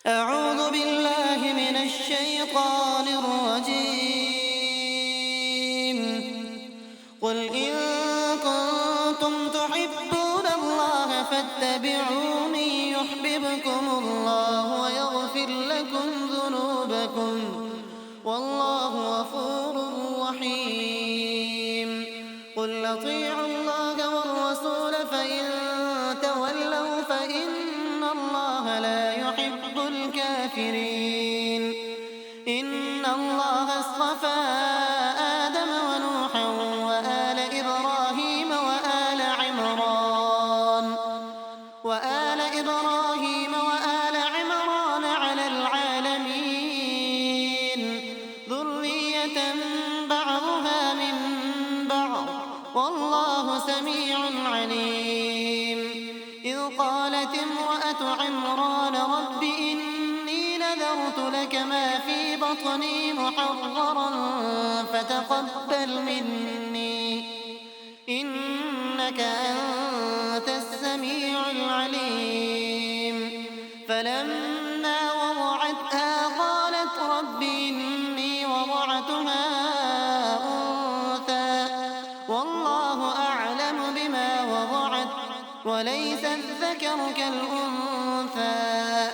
أعوذ بالله من الشيطان الرجيم. قل إن كنتم تحبون الله فاتبعوني يحببكم الله ويغفر لكم ذنوبكم والله غفور رحيم. قل أطيعوا الله والرسول فإن تولوا فإن الله لا يحب الكافرين. إن الله اصطفى آدم ونوحا وآل إبراهيم وآل عمران على العالمين ذرية بعضها من بعض والله سميع عليم. إذ قالت امرأة عمران رب إني نذرت لك ما في بطني محررا فتقبل مني إنك أنت السميع العليم. فلما وضعتها قالت رب إني وضعتها أنثى والله أعلم بما وضعت وليس الذكر كالأنثى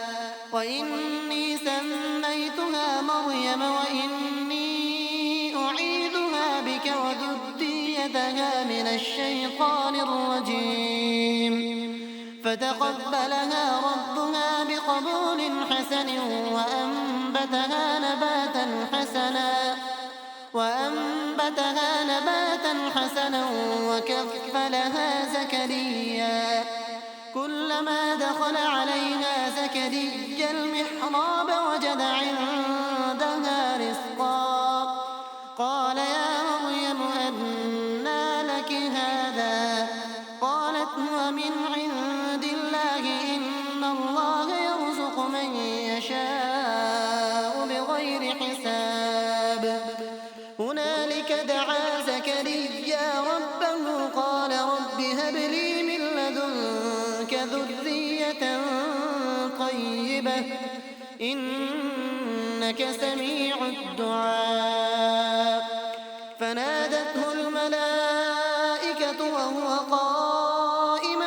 وإني سميتها مريم وإني أعيذها بك وذريتها من الشيطان الرجيم. فتقبلها ربها بقبول حسن وأنبتها نباتا حسنا وكفلها زكريا. كلما دخل عليها زكريا المحراب وجد عندها رزقا قال يا مريم أنى لك هذا؟ قالت هو من عند الله إن الله يرزق من يشاء بغير حساب. هنالك دعا زكريا ربه قال رب هب لي من لدنك ذرية طيبة إنك سميع الدعاء. فنادته الملائكة وهو قائم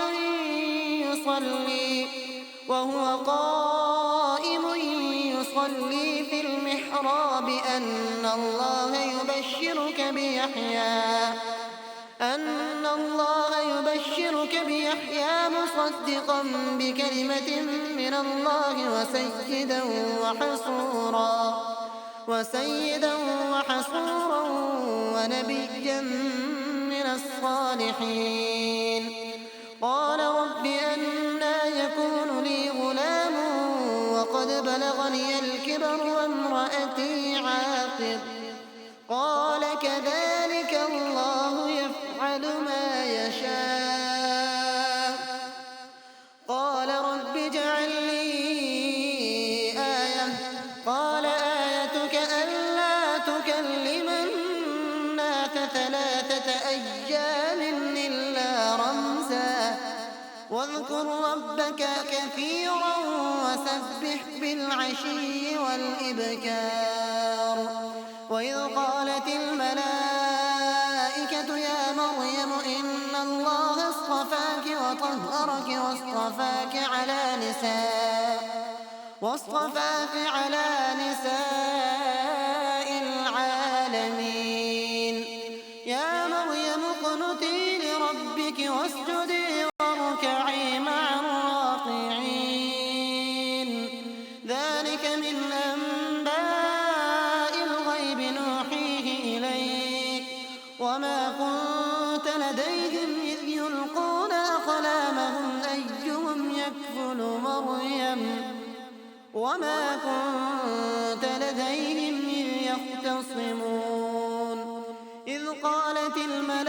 يصلي في المحراب أن الله يبشرك بيحيى مصدقا بكلمة من الله وسيدا وحصورا ونبيا من الصالحين. قال رب أنى يكون لي غلام وقد بلغني الكبر وامرأتي عاقر؟ قال كذلك الله يفعل ما يشاء. قال رب اجعل لي آية. قال آيتك ألا تكلم الناس 3 أيام إلا رمزا واذكر ربك كثيرا وسبح بالعشي والإبكار. وإذ قالت الملائكة يا مريم إن الله اصطفاك وطهرك واصطفاك على نساء العالمين. يا مريم اقنتي لربك واسجدي واركعي مع الراكعين. ذلك من أنباء الغيب نوحيه إليك وما كنت لديهم إذ يلقون أقلامهم أيهم يكفل مريم وما كنت لديهم إذ يختصمون. إذ قالت الملائكة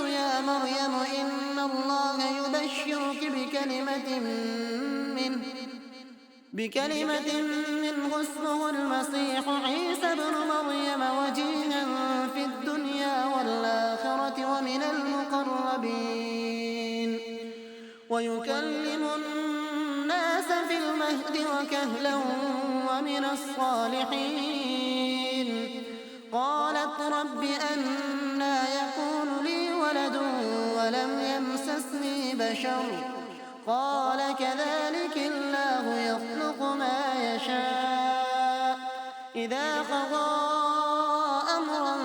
يا مريم إن الله يبشرك بكلمة منه اسمه المسيح عيسى ابن مريم وجيها في الدنيا والآخرة ومن المقربين ويكلم الناس في المهد وكهلا ومن الصالحين. قالت رب أنى يكون لي ولد ولم يمسسني بشر قال كذلك الله يخلق ما يشاء إذا قضى أمرا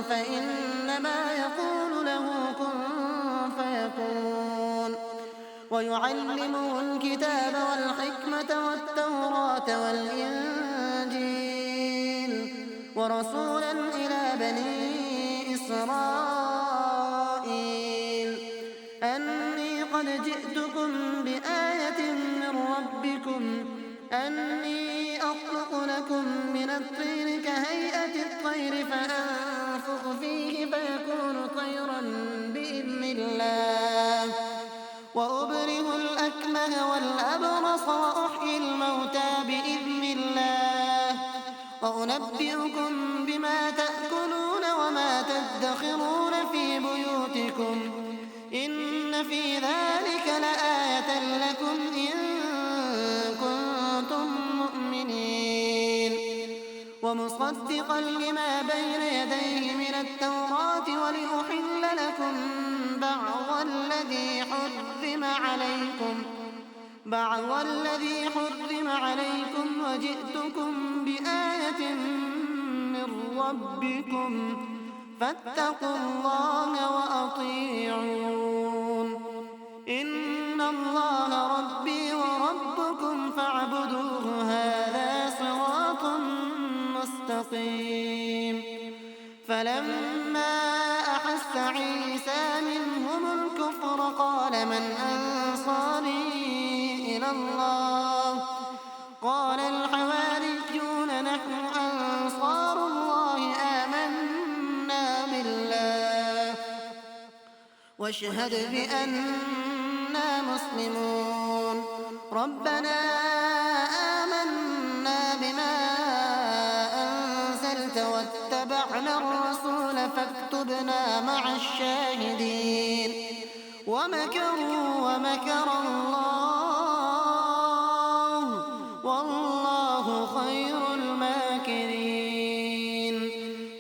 فإنما يقول له كن فيكون. ويعلمه الكتاب والحكمة والتوراة والإنجيل ورسولا إلى بني إسرائيل أني قد جئتكم بآية من ربكم أني أخلق لكم من الطين كهيئة الطير فأنفخ فيه فيكون طيرا بإذن الله وأبرئ الأكمه والأبرص وأحيي الموتى بإذن الله وأنبئكم بما تأكلون وما تدخرون في بيوتكم إن في ذلك لآية لكم إن كنتم مؤمنين. ومصدقا لما بين يديه من التوراة ولأحل لكم بعض الذي حرم عليكم وجئتكم بآية من ربكم فاتقوا الله وأطيعون. إن الله ربي وربكم فاعبدوه هذا صراط مستقيم. فلما أحس عيسى منهم الكفر قال من أنصاري إلى الله قال الحواريون نحن أنصار الله آمنا بالله واشهد بأننا مسلمون. ربنا آمنا بما أنزلت واتبعنا الرسول فاكتبنا مع الشاهدين. ومكروا ومكر الله والله خير الماكرين.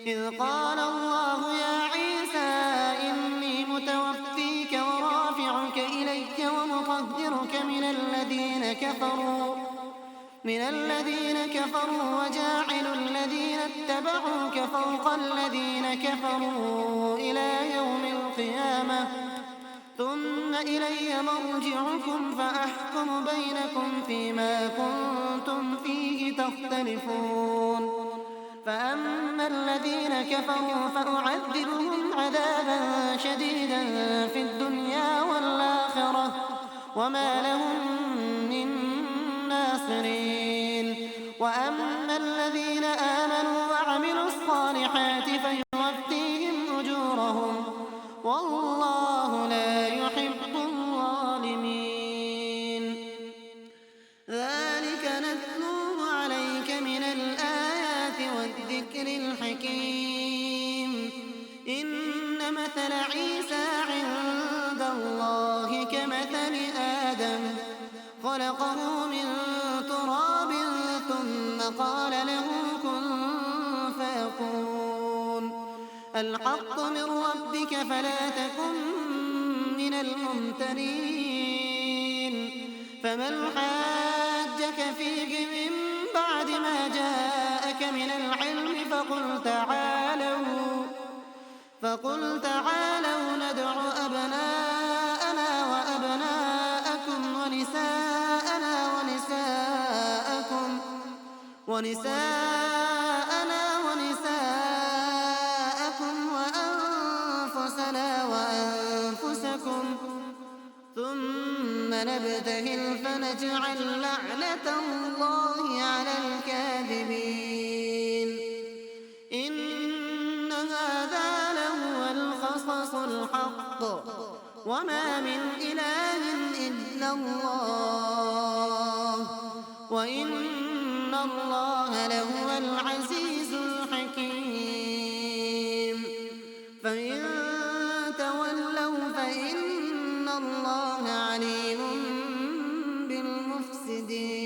إذ قال الله يا عيسى إني متوفيك ورافعك إلي ومطهرك من الذين كفروا وجاعل الذين اتبعوك فوق الذين كفروا إلى يوم القيامة ثم إلي مرجعكم فأحكم بينكم فيما كنتم فيه تختلفون. فأما الذين كفروا فأعذبهم عذابا شديدا في الدنيا والآخرة وما لهم من ناصرين. وأما الذين آمنوا وعملوا الصالحات فيوفيهم أجورهم والله لا يحب الظالمين. ذلك نتلوه عليك من الآيات والذكر الحكيم. إن مثل عيسى عند الله كمثل آدم خلقه من تراب ثم قال له كن فيكون. الحق من ربك فلا تكن من الممترين. فمن حاجك فيه من بعد ما جاءك من العلم فقل تعالوا ندع أبناءنا وأبناءكم ونساءنا ونساءكم وأنفسنا وأنفسكم ثم نبتهل فنجعل لعنة الله على الكاذبين. إن هذا لهو القصص الحق وما من إله إلا الله وإن الله لهو العزيز الحكيم. فإن تولوا فإن الله عليم بالمفسدين.